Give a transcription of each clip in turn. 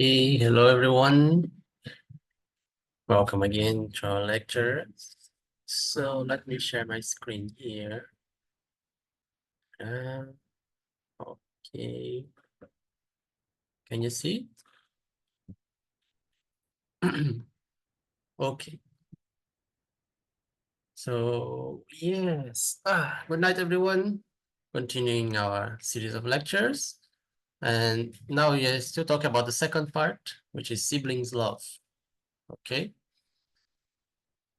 Hey, hello everyone. Welcome again to our lecture. So let me share my screen here. Okay. Can you see? Okay. So yes. Good night, everyone. Continuing our series of lectures. And now we are still talking about the second part, which is siblings love. Okay.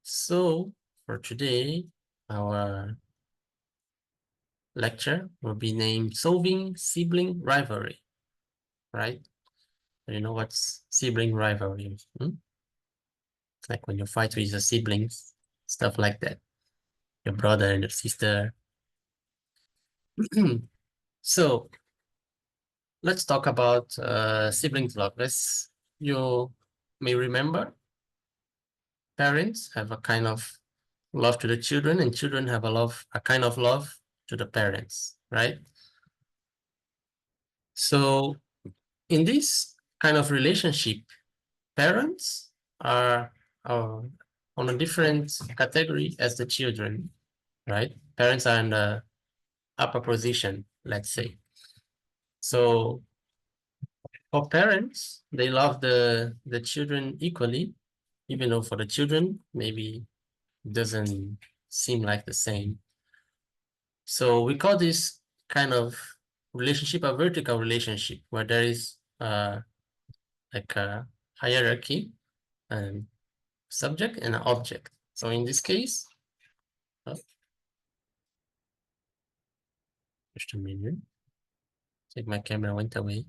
So for today, our lecture will be named Solving Sibling Rivalry, right? You know what's sibling rivalry? It's like when you fight with your siblings, stuff like that. Your brother and your sister. So let's talk about siblings love. You may remember, parents have a kind of love to the children, and children have a kind of love to the parents, right? So in this kind of relationship, parents are on a different category as the children, right? Parents are in the upper position, let's say. So for parents, they love the children equally, even though for the children, maybe it doesn't seem like the same. So we call this kind of relationship a vertical relationship, where there is like a hierarchy and subject and an object. So in this case, just a minute. Like my camera went away.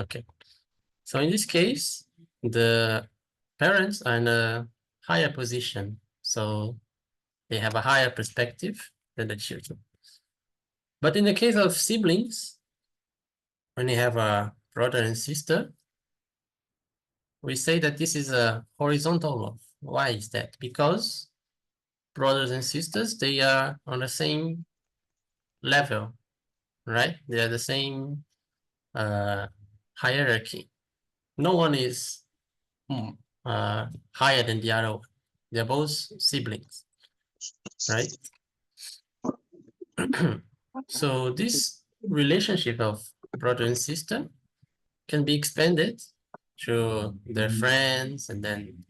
Okay. So in this case, the parents are in a higher position. So they have a higher perspective than the children. But in the case of siblings, when you have a brother and sister, we say that this is a horizontal love. Why is that? Because brothers and sisters, they are on the same level, right? They are the same hierarchy. No one is higher than the other one. They're both siblings, right? So this relationship of brother and sister can be expanded to their friends and then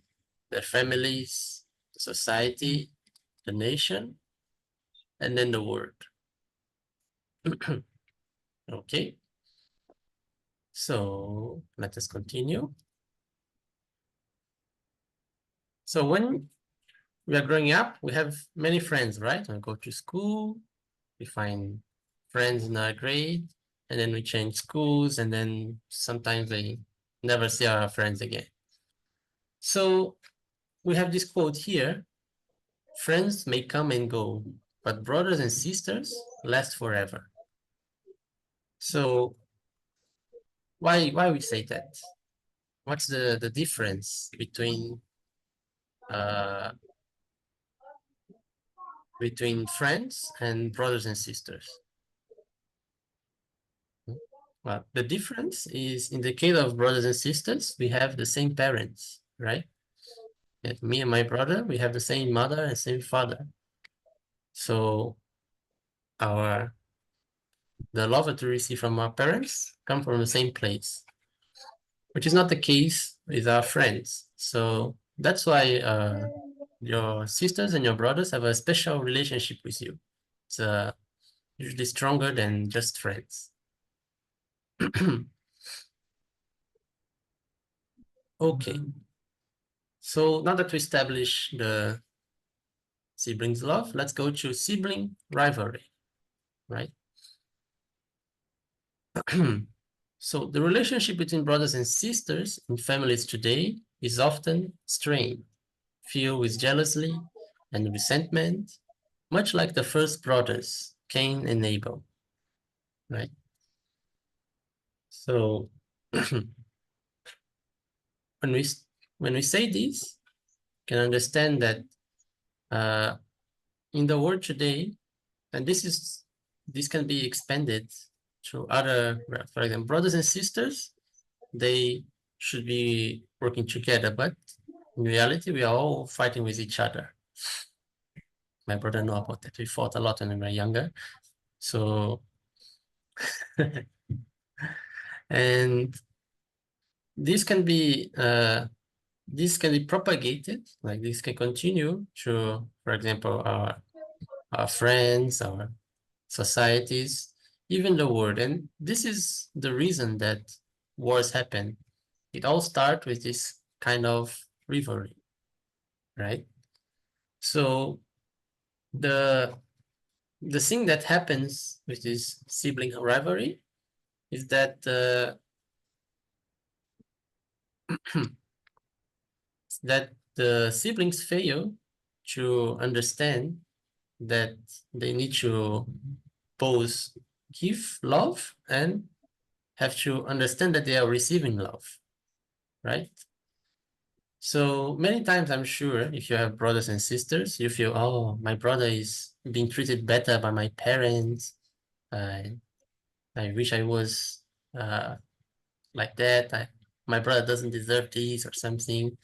their families, the society, the nation, and then the world. Okay, so let us continue. So when we are growing up, we have many friends, right? We go to school, we find friends in our grade, and then we change schools, and then sometimes we never see our friends again. So we have this quote here: friends may come and go, but brothers and sisters last forever. So why we say that? What's the difference uh, between friends and brothers and sisters? Well, the difference is in the case of brothers and sisters, we have the same parents, right? Me and my brother, we have the same mother and same father. So the love that we receive from our parents come from the same place, which is not the case with our friends. So that's why your sisters and your brothers have a special relationship with you. It's usually stronger than just friends. Okay. So now that we establish the siblings love, let's go to sibling rivalry, right? So the relationship between brothers and sisters in families today is often strained, filled with jealousy and resentment, much like the first brothers, Cain and Abel, right? So when we say this, you can understand that in the world today, and this can be expanded to other, for example, brothers and sisters, they should be working together, but in reality, we are all fighting with each other. My brother know about that. We fought a lot when we were younger. So, and this can be propagated, like this can continue to, for example, our friends, our societies, even the world. And this is the reason that wars happen. It all starts with this kind of rivalry, right? So the thing that happens with this sibling rivalry is that that the siblings fail to understand that they need to both give love and have to understand that they are receiving love, right? So many times, I'm sure, if you have brothers and sisters, you feel, oh, my brother is being treated better by my parents. I wish I was like that. My brother doesn't deserve this or something.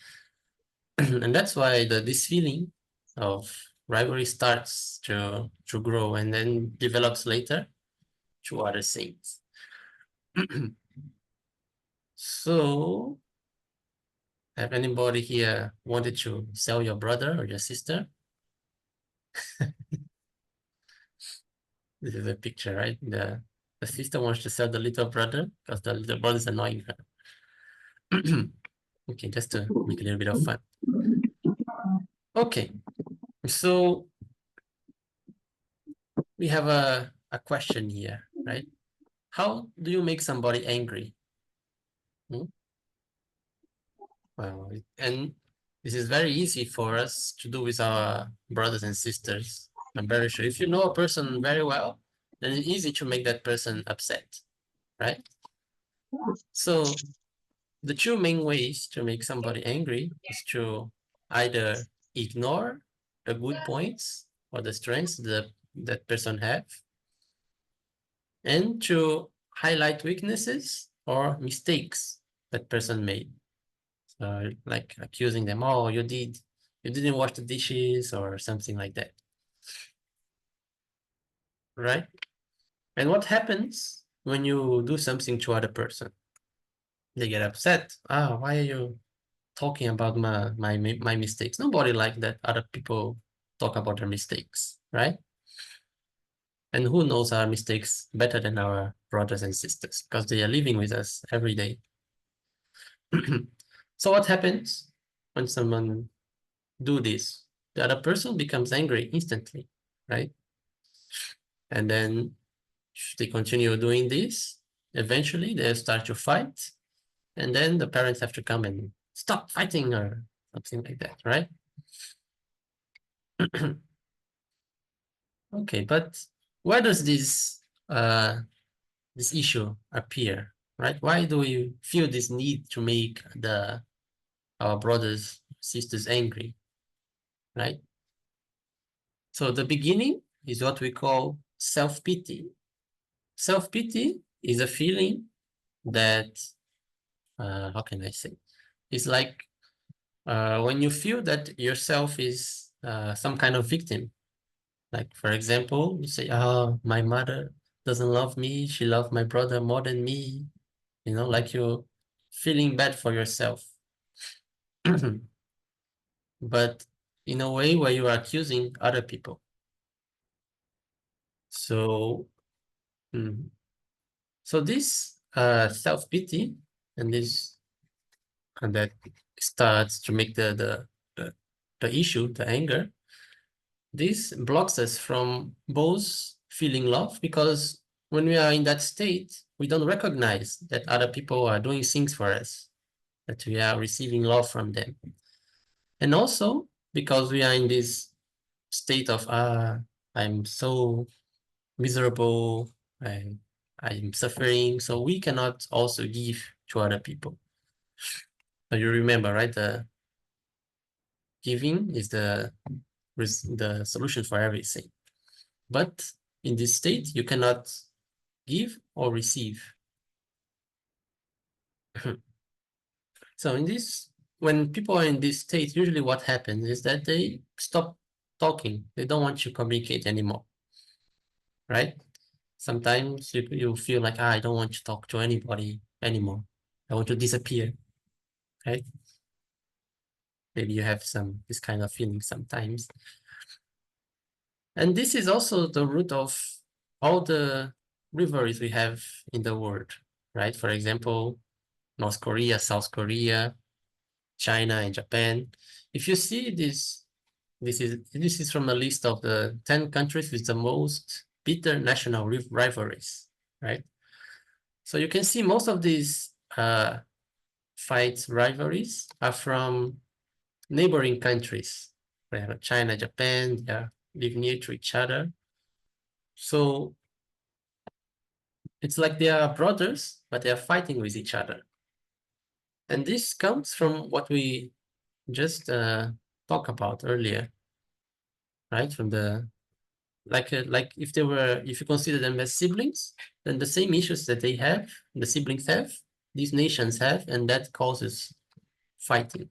And that's why this feeling of rivalry starts to grow and then develops later to other things. So, have anybody here wanted to sell your brother or your sister? This is a picture, right? The sister wants to sell the little brother because the little brother is annoying her. Okay, just to make a little bit of fun. Okay, so we have a question here, right? How do you make somebody angry? Well, and this is very easy for us to do with our brothers and sisters. I'm very sure if you know a person very well, then it's easy to make that person upset, right? So the two main ways to make somebody angry is to either ignore the good points or the strengths that person have, and to highlight weaknesses or mistakes that person made. So like accusing them, oh, you didn't wash the dishes or something like that, right? And what happens when you do something to other person? They get upset. Ah, why are you talking about my mistakes? Nobody like that. Other people talk about their mistakes, right? And who knows our mistakes better than our brothers and sisters because they are living with us every day. So what happens when someone do this? The other person becomes angry instantly, right? And then if they continue doing this, eventually they'll start to fight. And then the parents have to come and stop fighting or something like that, right? Okay, but where does this issue appear, right? Why do we feel this need to make our brothers, sisters angry, right? So the beginning is what we call self-pity. Self-pity is a feeling that, how can I say? It's like when you feel that yourself is some kind of victim. Like, for example, you say, oh, my mother doesn't love me. She loves my brother more than me. You know, like you're feeling bad for yourself. But in a way where you are accusing other people. So, so this self-pity and this and that starts to make the issue, the anger, this blocks us from both feeling love, because when we are in that state, we don't recognize that other people are doing things for us, that we are receiving love from them. And also because we are in this state of, I'm so miserable, I'm suffering, so we cannot also give to other people. So you remember, right? The giving is the solution for everything. But in this state, you cannot give or receive. So in this, when people are in this state, usually what happens is that they stop talking. They don't want to communicate anymore, right? Sometimes you feel like, I don't want to talk to anybody anymore. I want to disappear, right? Maybe you have this kind of feeling sometimes. And this is also the root of all the rivalries we have in the world, right? For example, North Korea, South Korea, China, and Japan. If you see this is from a list of the 10 countries with the most bitter national rivalries, right? So you can see most of these fights, rivalries are from neighboring countries. We have China, Japan, they live near to each other. So it's like they are brothers, but they are fighting with each other. And this comes from what we just talked about earlier, right? From the like if you consider them as siblings, then the same issues that they have, the siblings have, these nations have, and that causes fighting.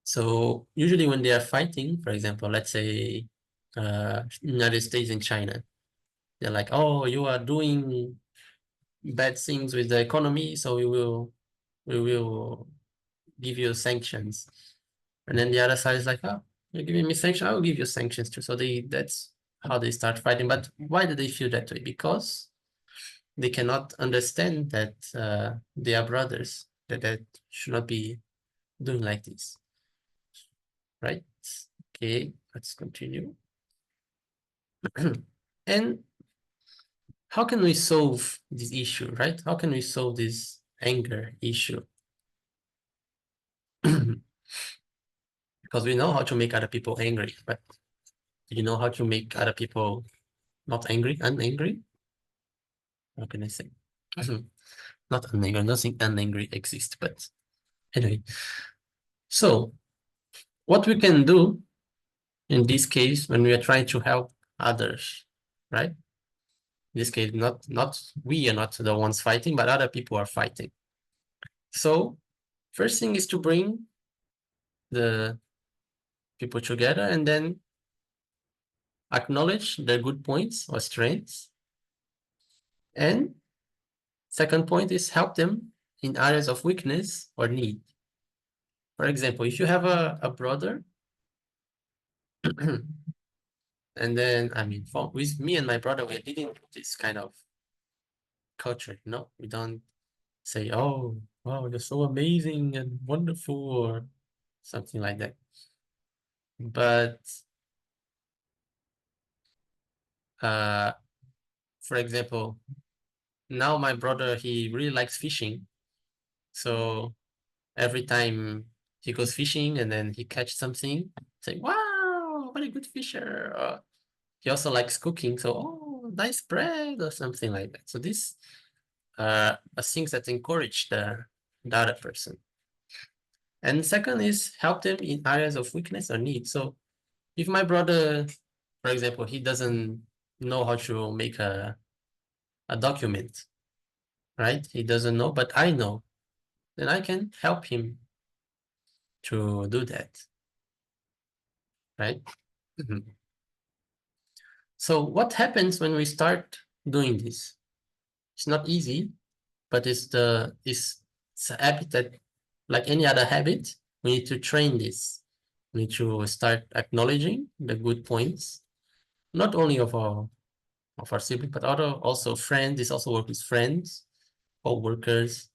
So usually when they are fighting, for example, let's say United States and China, they're like, oh, you are doing bad things with the economy, so we will give you sanctions. And then the other side is like, oh, you're giving me sanctions, I will give you sanctions too. So that's how they start fighting. But why do they feel that way? Because they cannot understand that they are brothers, that should not be doing like this, right? Okay, let's continue. And how can we solve this issue, right? How can we solve this anger issue? Because we know how to make other people angry, but do you know how to make other people not angry, unangry? How can I say? Not unangry, I don't think unangry exists, but anyway. So what we can do in this case when we are trying to help others, right? In this case, not we are not the ones fighting, but other people are fighting. So first thing is to bring the people together and then acknowledge their good points or strengths. And second point is help them in areas of weakness or need. For example, if you have a brother, and then, I mean, with me and my brother, we're leading this kind of culture, no? We don't say, oh, wow, you're so amazing and wonderful, or something like that. But for example, now my brother, he really likes fishing. So every time he goes fishing and then he catch something, say, wow, what a good fisher. He also likes cooking. So, oh, nice bread or something like that. So this are things that encourage the other person. And second is help them in areas of weakness or need. So if my brother, for example, he doesn't know how to make a document, right? He doesn't know, but I know, then I can help him to do that, right? Mhm. So what happens when we start doing this? It's not easy, but it's a habit that, like any other habit, we need to train this. We need to start acknowledging the good points, not only of our sibling, but also friends. This also works with friends, co-workers.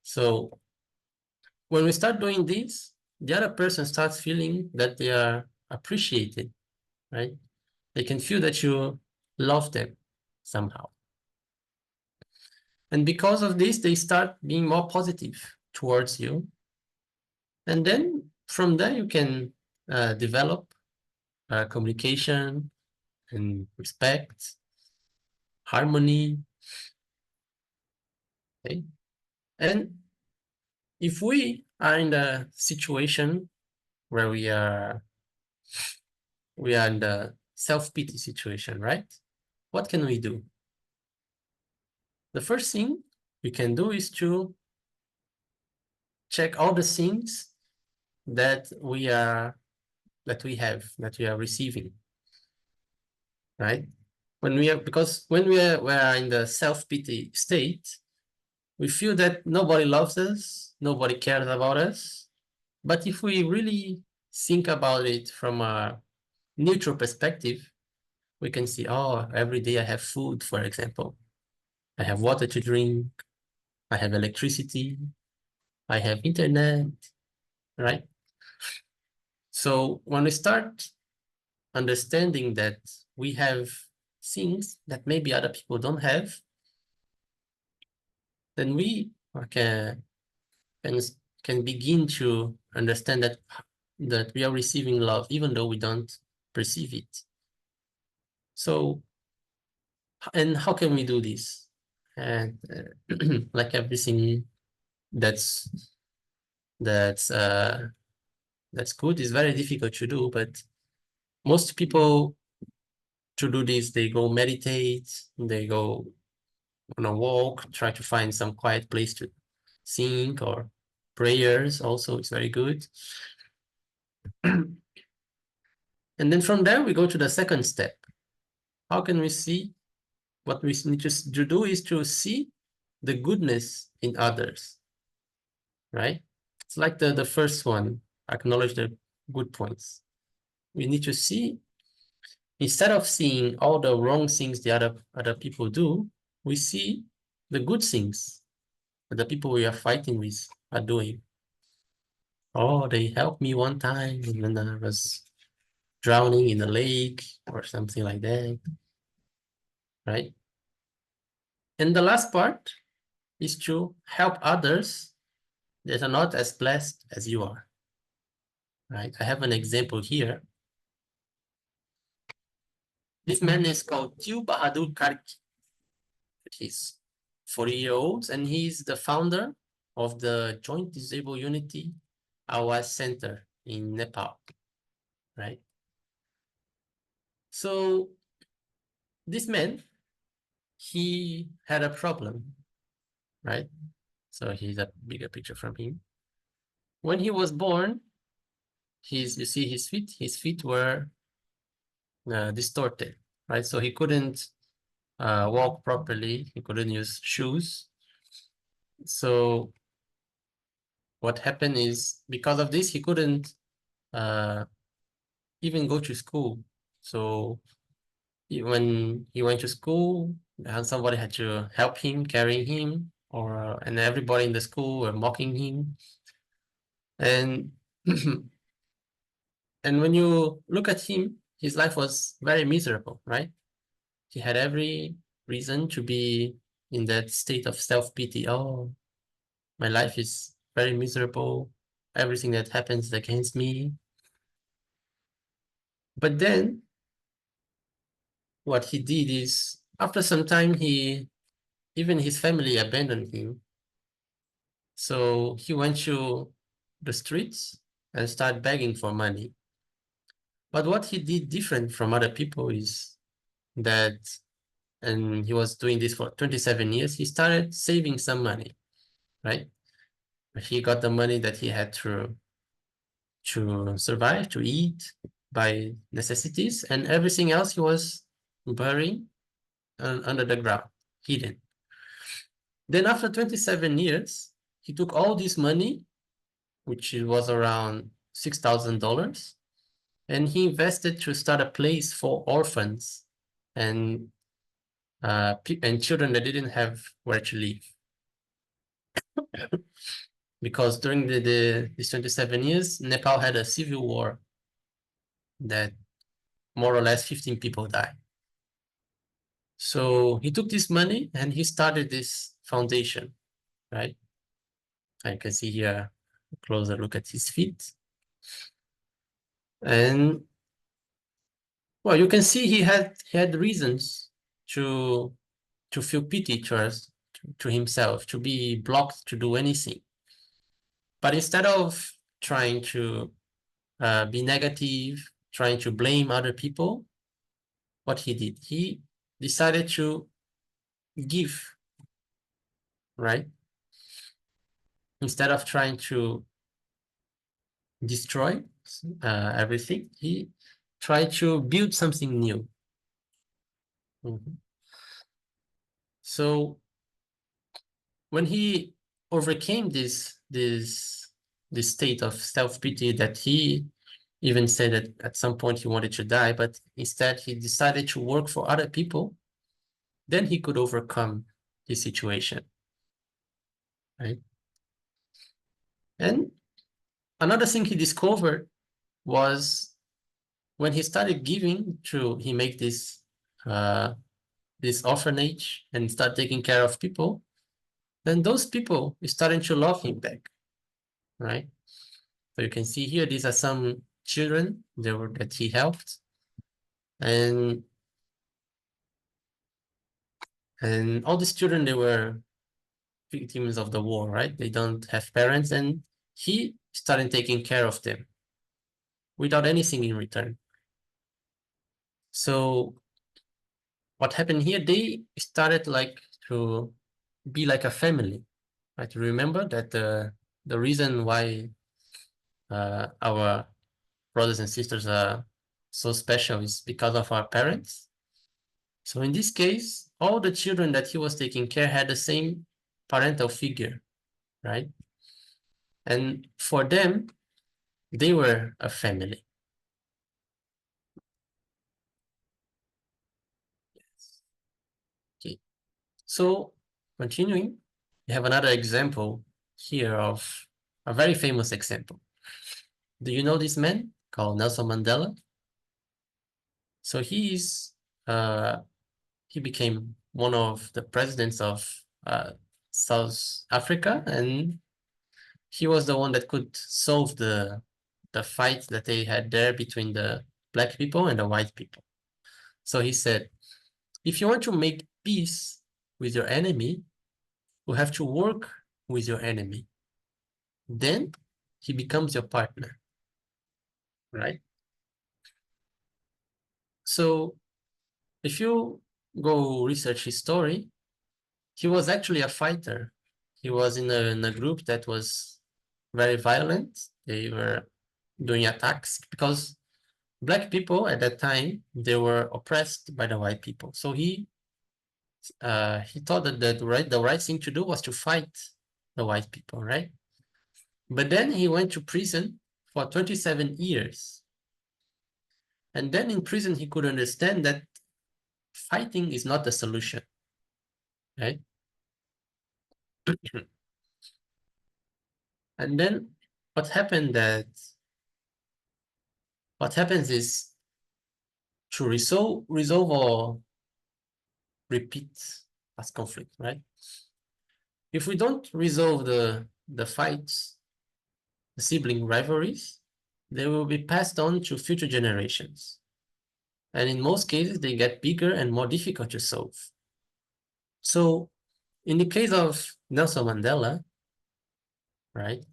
So when we start doing this, the other person starts feeling that they are appreciated, right? They can feel that you love them somehow. And because of this, they start being more positive towards you. And then from there, you can develop communication and respect, harmony. Okay? And if we are in the situation where we are in the self-pity situation, right? What can we do? The first thing we can do is to check all the things that we are receiving, right? Because when we are in the self-pity state, we feel that nobody loves us, nobody cares about us. But if we really think about it from a neutral perspective, we can see, oh, every day I have food, for example. I have water to drink, I have electricity, I have internet, right? So when we start understanding that we have things that maybe other people don't have, then we can, can begin to understand that we are receiving love, even though we don't perceive it. So, and how can we do this? And like everything that's good is very difficult to do, but most people to do this, they go meditate, they go on a walk, try to find some quiet place to think, or prayers also is very good. And then from there, we go to the second step. How can we see? What we need to do is to see the goodness in others, right? It's like the first one, acknowledge the good points. We need to see, instead of seeing all the wrong things the other people do, we see the good things that the people we are fighting with are doing. Oh, they helped me one time when I was drowning in a lake or something like that, right? And the last part is to help others that are not as blessed as you are, right? I have an example here. This man is called Tiu Bahadur Karki. He's 40-year-old, and he's the founder of the Joint Disabled Unity IAYSP Center in Nepal, right? So this man, he had a problem, right? So here's a bigger picture from him. When he was born, you see his feet were distorted, right? So he couldn't walk properly. He couldn't use shoes. So what happened is, because of this, he couldn't even go to school. So when he went to school, somebody had to help him, carrying him, and everybody in the school were mocking him. And and when you look at him, his life was very miserable, right? He had every reason to be in that state of self-pity. Oh, my life is very miserable. Everything that happens is against me. But then what he did is, after some time, even his family abandoned him. So he went to the streets and started begging for money. But what he did different from other people is that, and he was doing this for 27 years, he started saving some money, right? He got the money that he had to survive, to eat, buy necessities, and everything else he was burying under the ground, hidden. Then after 27 years, he took all this money, which was around $6,000, and he invested to start a place for orphans and children that didn't have where to live. Because during these 27 years, Nepal had a civil war that more or less 15 people died. So he took this money and he started this foundation, right? I can see here a closer look at his feet. And well, you can see he had reasons to feel pity to himself, to be blocked to do anything. But instead of trying to be negative, trying to blame other people, what he did. He decided to give, right? Instead of trying to destroy everything, he tried to build something new. So when he overcame this state of self-pity, that he even said that at some point he wanted to die, but instead he decided to work for other people, then he could overcome his situation, right? And another thing he discovered was when he started giving to, he made this orphanage and start taking care of people, then those people started to love him back, right? So you can see here, these are some children that he helped, and all these children, they were victims of the war, right? They don't have parents, and he started taking care of them without anything in return. So what happened here, they started like to be like a family, right? Remember that the reason why our brothers and sisters are so special is because of our parents. So in this case, all the children that he was taking care had the same parental figure, right? And for them, they were a family. Okay. So continuing, we have another example here of a very famous example. Do you know this man called Nelson Mandela? So he became one of the presidents of South Africa, and he was the one that could solve the fight that they had there between the black people and the white people. So he said, if you want to make peace with your enemy, you have to work with your enemy. Then he becomes your partner, right? So if you go research his story, he was actually a fighter. He was in a group that was very violent. They were doing attacks because black people at that time, they were oppressed by the white people. So he thought that the right thing to do was to fight the white people, right? But then he went to prison for 27 years. And then in prison, he could understand that fighting is not the solution, right? And then what happened that what happens is to resolve or repeat past conflict, right? If we don't resolve the fights, the sibling rivalries, they will be passed on to future generations. And in most cases, they get bigger and more difficult to solve. So in the case of Nelson Mandela, right,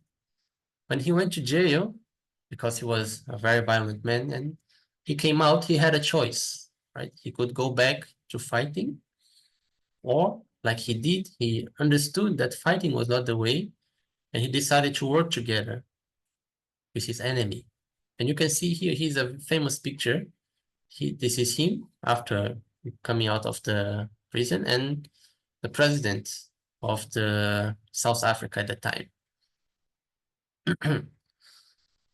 when he went to jail, because he was a very violent man, and he came out, he had a choice, right? He could go back to fighting, or like he did, he understood that fighting was not the way, and he decided to work together with his enemy. And you can see here, he's a famous picture. This is him after coming out of the prison, and the president of the South Africa at the time.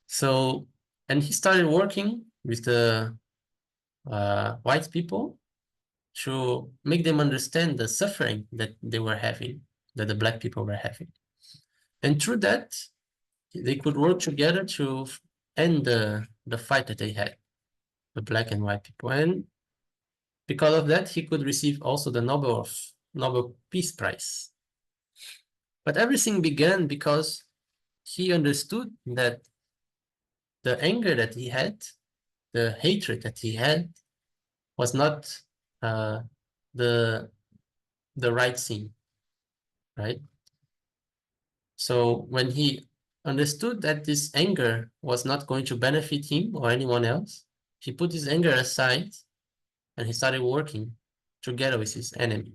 So, and he started working with the white people to make them understand the suffering that they were having, that the black people were having. And through that, they could work together to end the fight that they had, the black and white people. And because of that, he could receive also the Nobel Peace Prize. But everything began because he understood that the anger that he had, the hatred that he had, was not uh, the right thing, right? So when he understood that this anger was not going to benefit him or anyone else, he put his anger aside and he started working together with his enemy.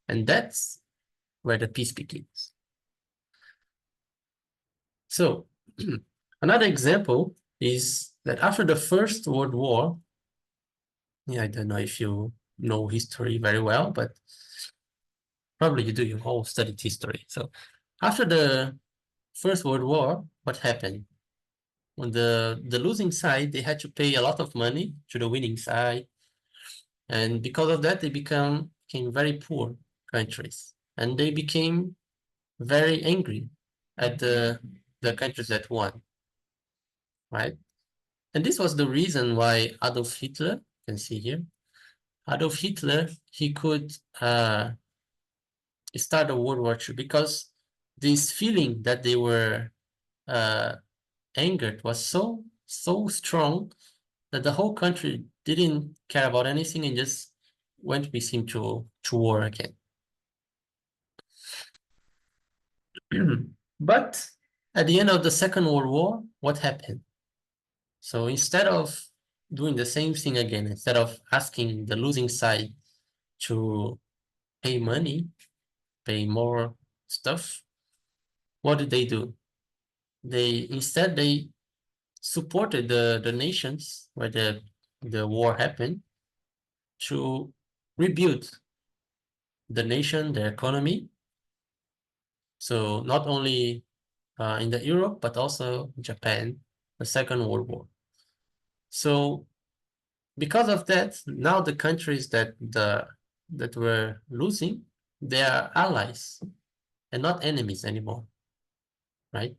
And that's where the peace begins. So another example is that after the First World War, yeah, I don't know if you know history very well, but probably you do, you all studied history. So after the First World War, what happened? On the losing side, they had to pay a lot of money to the winning side. And because of that, they became very poor countries. And they became very angry at the countries that won, right? And this was the reason why Adolf Hitler, you can see here, Adolf Hitler, he could start a World War II because this feeling that they were angered was so strong that the whole country didn't care about anything and just went with him to war again. But at the end of the Second World War, what happened? So instead of doing the same thing again, instead of asking the losing side to pay money, pay more stuff, what did they do? Instead they supported the nations where the war happened to rebuild the nation, their economy. So not only in the Europe, but also Japan, the Second World War. So because of that, now the countries that were losing, they are allies and not enemies anymore, right?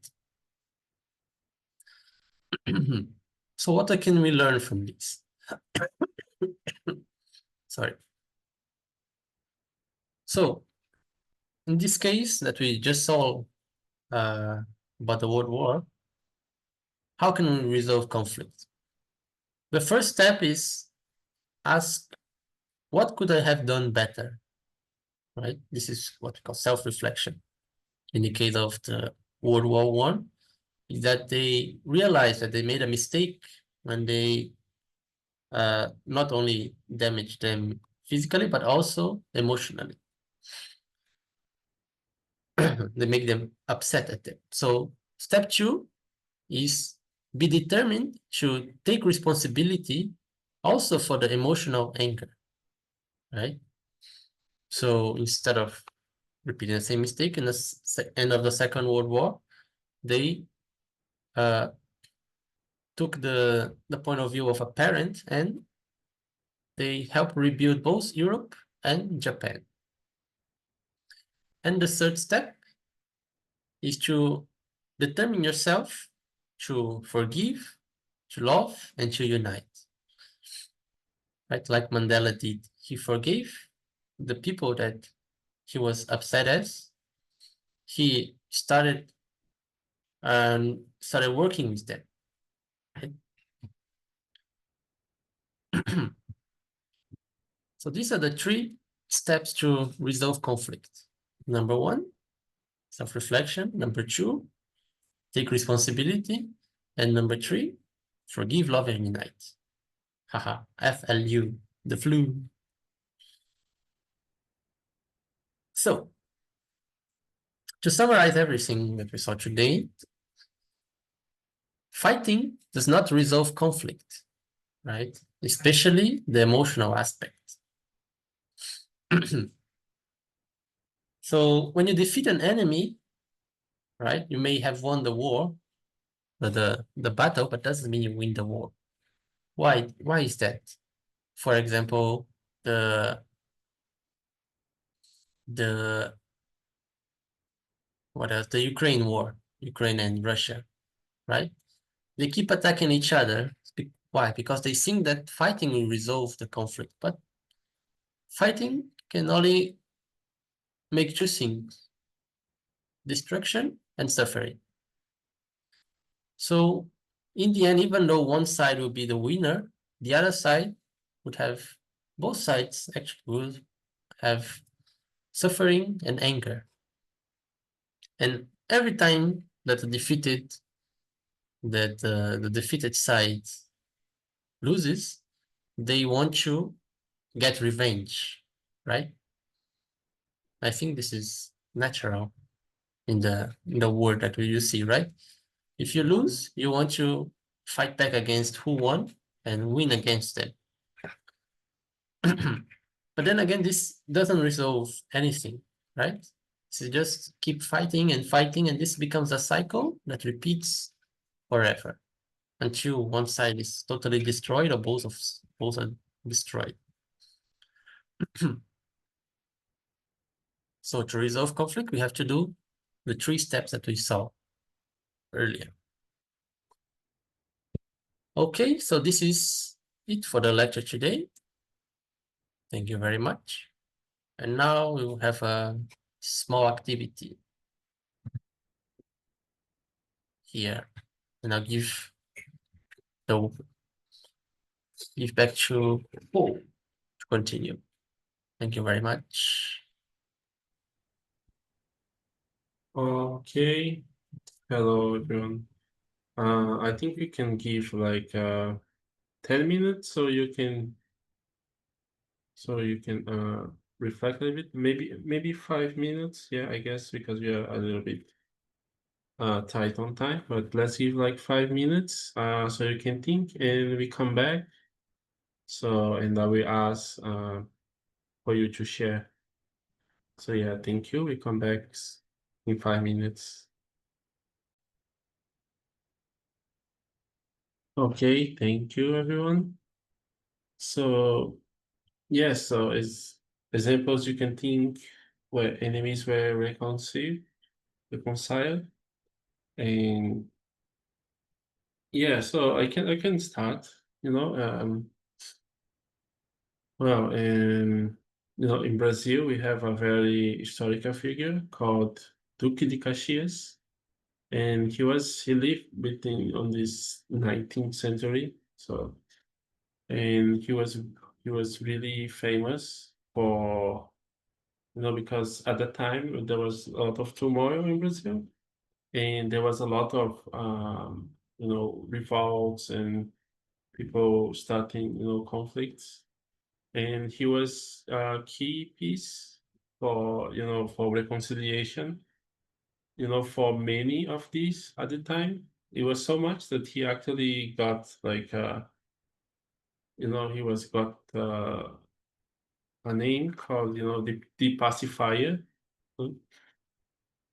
So what can we learn from this? Sorry. So in this case that we just saw about the World War, how can we resolve conflict? The first step is ask, what could I have done better? Right? This is what we call self-reflection. In the case of the World War I, is that they realized that they made a mistake when they not only damaged them physically, but also emotionally. They make them upset at them. So step 2 is be determined to take responsibility also for the emotional anger, right? So instead of repeating the same mistake in the end of the Second World War, they took the point of view of a parent and they helped rebuild both Europe and Japan. And the third step is to determine yourself to forgive, to love, and to unite. Right? Like Mandela did. He forgave the people that he was upset as. He started working with them. Right? So these are the 3 steps to resolve conflict. Number 1, self-reflection. Number 2, take responsibility. And number 3, forgive, love, and unite. Haha, FLU, the flu. So, to summarize everything that we saw today, fighting does not resolve conflict, right? Especially the emotional aspect. So when you defeat an enemy, right, you may have won the war, the battle, but doesn't mean you win the war. Why is that? For example, the what else? The Ukraine war, Ukraine and Russia, right? They keep attacking each other. Why? Because they think that fighting will resolve the conflict, but fighting can only make 2 things: destruction and suffering. So in the end, even though one side will be the winner, the other side would have, both sides actually will have suffering and anger. And every time that the defeated side loses, they want to get revenge, right? I think this is natural in the world that we see, right? If you lose, you want to fight back against who won and win against them. But then again, this doesn't resolve anything, right? So just keep fighting and fighting, and this becomes a cycle that repeats forever until one side is totally destroyed or both are destroyed. So to resolve conflict, we have to do the 3 steps that we saw earlier. Okay, so this is it for the lecture today. Thank you very much. And now we will have a small activity here. And I'll give back to Paul to continue. Thank you very much. Okay. Hello, everyone. I think we can give like 10 minutes so you can reflect a little bit. Maybe 5 minutes. Yeah, I guess because we are a little bit tight on time, but let's give like 5 minutes so you can think and we come back. So and I will ask for you to share. So yeah, thank you. We come back in 5 minutes. Okay, thank you everyone. So yes, so as examples you can think where enemies were reconciled, and yeah, so I can start, well, in Brazil we have a very historical figure called Duque de Caxias, and he lived between on this 19th century, so and he was really famous for because at the time there was a lot of turmoil in Brazil, and there was a lot of revolts and people starting conflicts, and he was a key piece for reconciliation, for many of these at the time. It was so much that he actually got like he was got a name called the pacifier.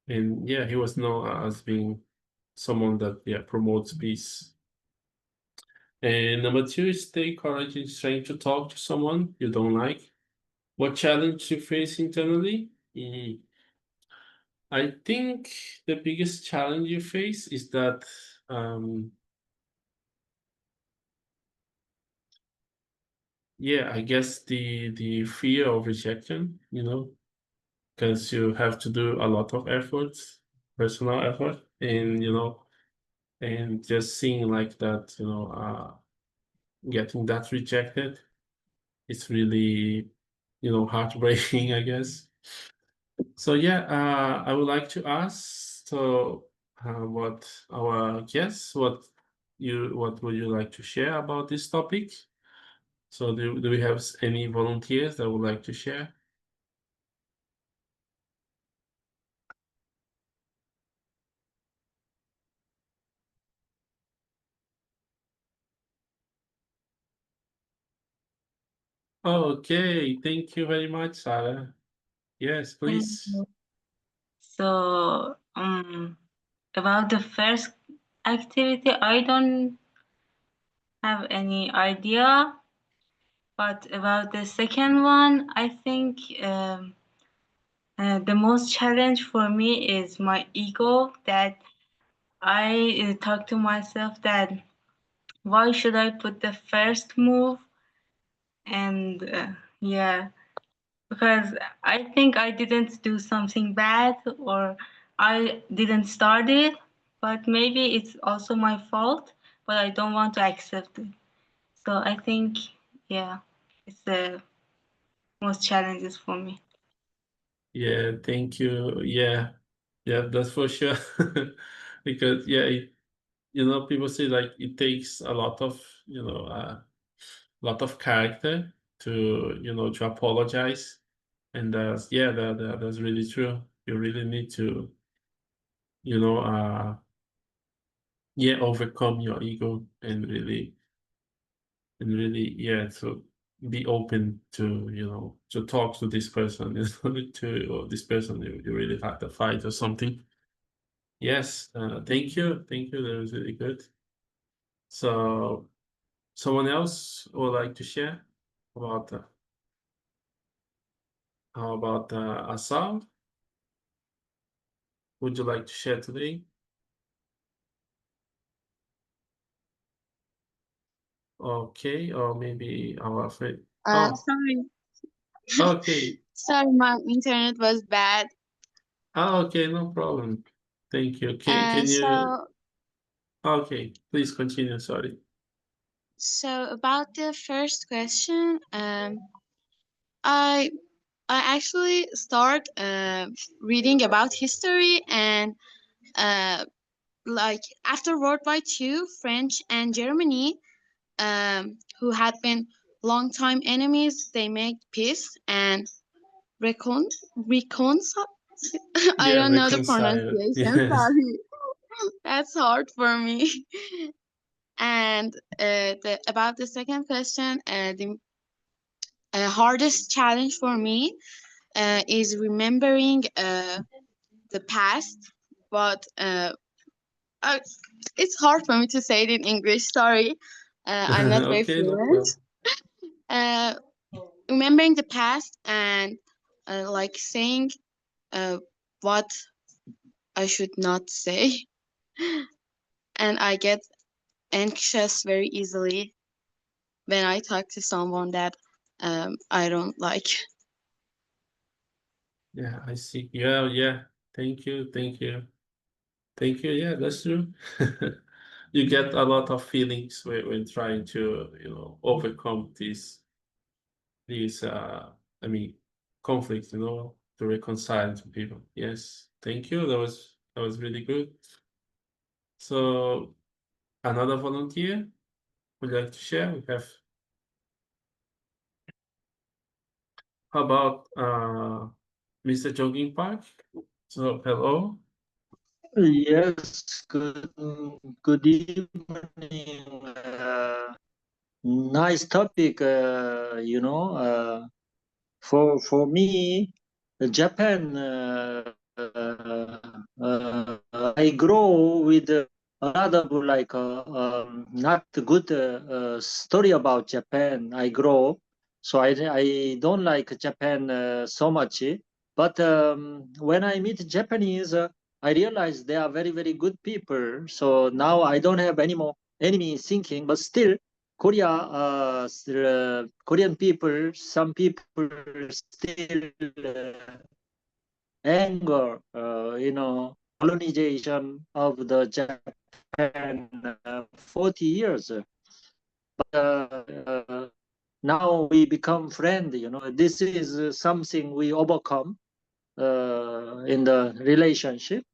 And yeah, he was known as being someone that promotes peace. And number two is stay courage in trying to talk to someone you don't like. What challenge you face internally? I think the biggest challenge you face is that I guess the fear of rejection, because you have to do a lot of efforts, personal effort, and and just seeing like that, getting that rejected, it's really, heartbreaking, I guess. So yeah, I would like to ask, so what our guests, what would you like to share about this topic? So do we have any volunteers that would like to share? Okay, thank you very much, Sarah. Yes, Thank please. you. So, about the first activity, I don't have any idea, but about the second one, I think the most challenge for me is my ego that I talk to myself that why should I put the first move and yeah, because I think I didn't do something bad or I didn't start it, but maybe it's also my fault, but I don't want to accept it. So I think, yeah, it's the most challenges for me. Yeah, thank you. Yeah, that's for sure. Because people say like it takes a lot of, lot of character to, you know, to apologize. And yeah, that's really true. You really need to, you know, yeah, overcome your ego and really, yeah, to be open to, you know, to talk to this person, to or this person you really had to fight or something. Yes, thank you, that was really good. So, someone else would like to share about how about Asal? Would you like to share today? Okay, or maybe our friend. Oh, Sorry, okay. sorry, my internet was bad. Oh, okay, no problem. Thank you. Can you? So, Okay, please continue. Sorry. so about the first question, I I actually start reading about history and like after World War II, French and Germany, who had been longtime enemies, they make peace and reconcile. I Yeah, don't know the reconcile. pronunciation. Yes. Sorry, that's hard for me. And about the second question, the hardest challenge for me is remembering the past, but uh, it's hard for me to say it in English. Sorry, I'm not very Okay, no fluent. problem. Uh, Remembering the past and like saying uh, what I should not say, and I get anxious very easily when I talk to someone that I don't like. Yeah, I see. Yeah, yeah. Thank you, thank you, thank you. Yeah, that's true. You get a lot of feelings when trying to, you know, overcome these I mean conflicts, you know, to reconcile to people. Yes, thank you. That was really good. So another volunteer would like to share. We have how about Mr. Jogging Park? So hello. Yes, good evening. Nice topic. For me, Japan. I grow with a lot of like not good story about Japan. I grow, so I don't like Japan so much. But when I meet Japanese, I realize they are very very good people. So now I don't have any more enemy thinking, but still. Korean people, some people still anger, colonization of the Japan 40 years. Now we become friends. This is something we overcome in the relationship.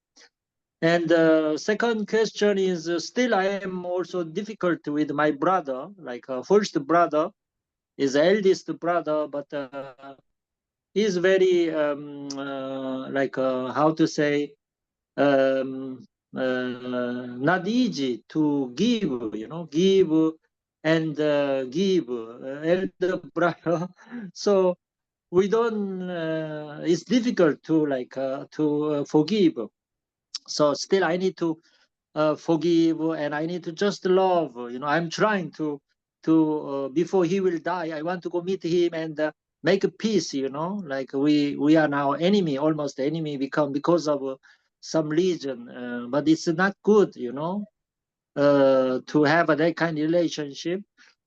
And the second question is still I am also difficult with my brother, like first brother is the eldest brother, but he's very how to say not easy to give and give elder brother. So we don't. It's difficult to forgive. So still, I need to forgive and I need to just love. I'm trying to before he will die, I want to go meet him and make a peace. Like we are now enemy, almost enemy, become because of some reason. But it's not good, to have that kind of relationship.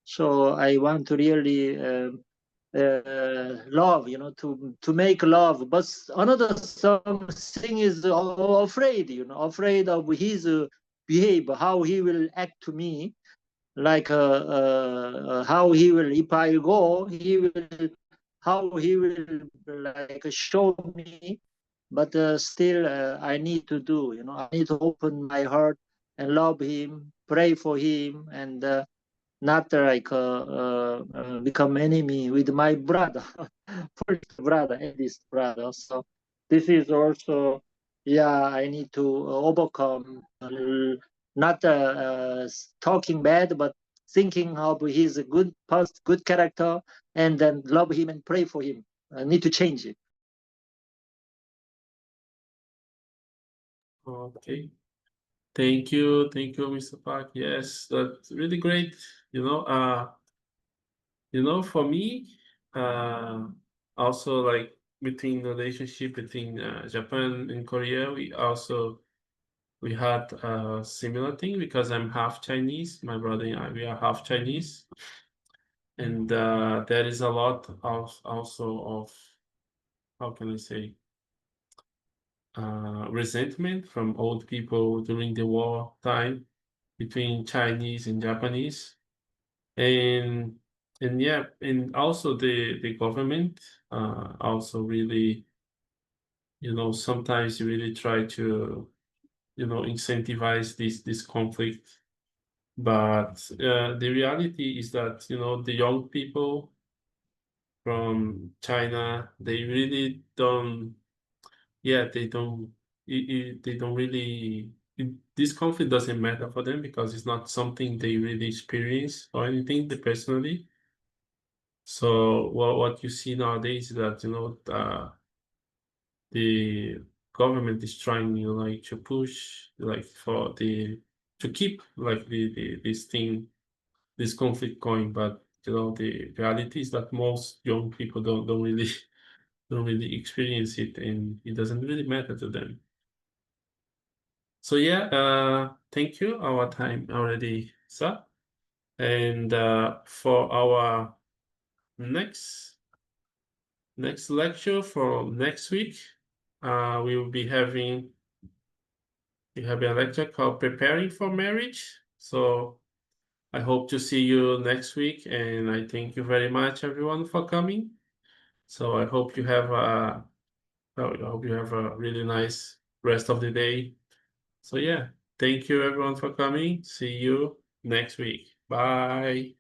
So I want to really love, to make love. But another something is afraid, afraid of his behavior, how he will act to me, like how he will, if I go, how he will like show me. But still, I need to do, I need to open my heart and love him, pray for him, and not like become enemy with my brother, first brother, eldest brother. So this is also, yeah, I need to overcome, not talking bad, but thinking of his good good character, and then love him and pray for him. I need to change it. Okay. Thank you, Mr. Park. Yes, that's really great. For me, also like between the relationship between Japan and Korea, we had a similar thing because I'm half Chinese. My brother and I, we are half Chinese, and there is a lot of also of, how can I say, resentment from old people during the war time between Chinese and Japanese, and yeah, and also the government also really, sometimes really try to, incentivize this conflict. But the reality is that, the young people from China, they really don't, yeah, they don't really, this conflict doesn't matter for them because it's not something they really experience or anything personally. So what you see nowadays is that, the government is trying, like to push, like to keep like this conflict going. But the reality is that most young people don't really don't really experience it, and it doesn't really matter to them. So yeah, thank you. Our time already is up, and for our next lecture for next week, we will be having a lecture called Preparing for Marriage. So I hope to see you next week, and I thank you very much, everyone, for coming. So I hope you have a really nice rest of the day. So yeah, thank you everyone for coming. See you next week. Bye.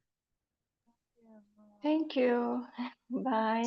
Thank you. Bye.